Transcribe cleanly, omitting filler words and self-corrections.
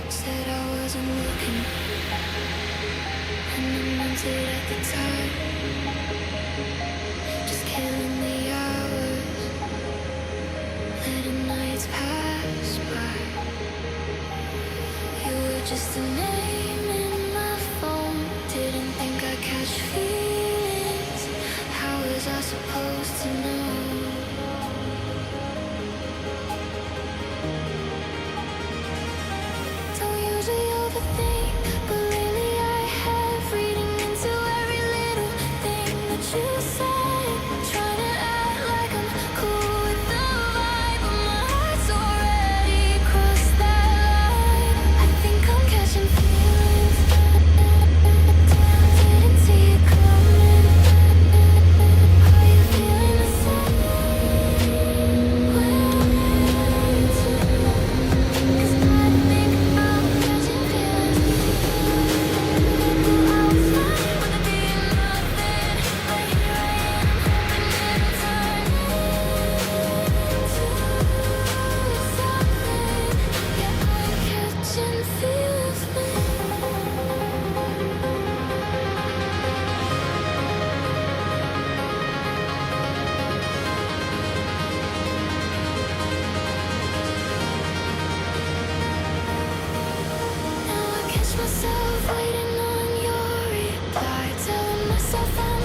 Said I wasn't looking, and I meant it at the time. Just killing the hours, letting nights pass by. You were just a name in my phone. Didn't think I'd catch feelings. How was I supposed to know? Don't usually overthink, but lately I have. Reading into every little thing that you said. Trying to act like I'm cool with the vibe, but my heart's already crossed that line. I think I'm catching feelings. Didn't see it coming. Are you feeling the same? Well, 'cause I think I'm catching feelings. I was fine with it being nothing, but here I am, hoping it'll turn into something. Yeah, I'm catching feelings. Now I catch myself waiting on your reply, telling myself I'm